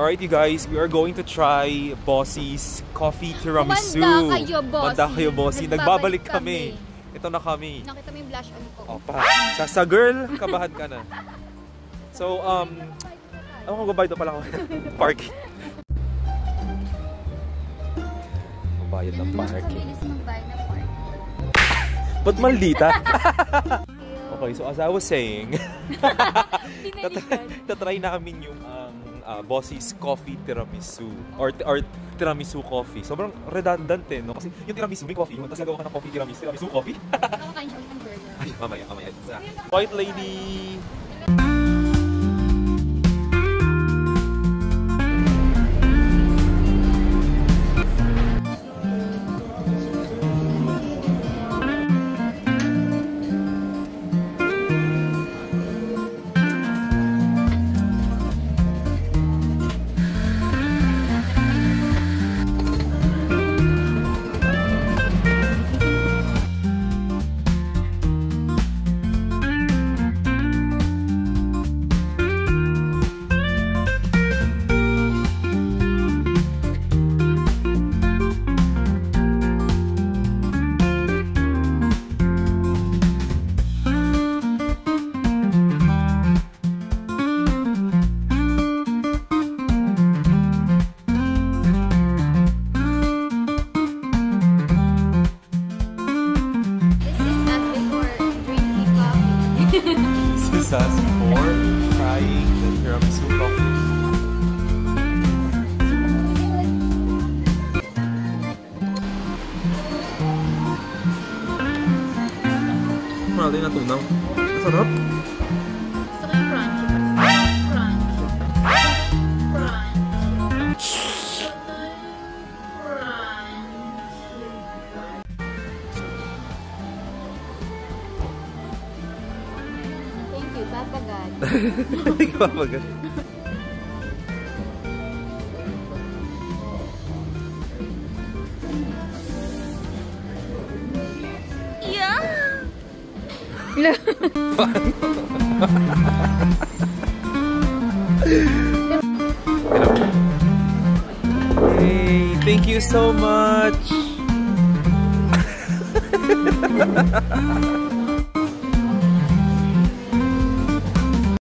Alright, you guys, we are going to try Bossy's Coffee Tiramisu. Manda kayo, Bossy. Nagbabalik kami. Ito na kami. Nakita mo yung blush on ko. Opa. Sa girl, kabahan ka na. So, ako magbabayad na pala ako. Parking. Magbayad ng parking. Bilis magbayad ng parking. Ba't maldita? Okay, so as I was saying, tatry namin yung Bossy's Coffee Tiramisu or Tiramisu Coffee. Sobrang redundant no? Kasi yung tiramisu may coffee, tapos nagawa ka ng coffee tiramisu coffee. Nakakain siya ng burger. Ay, mamaya. White lady! This is us for trying the tiramisu coffee. Marami na tunaw. Masarap. Gusto ko yung crunchy. Papagad. Hindi ka papagad. Yeah! Hey, thank you so much.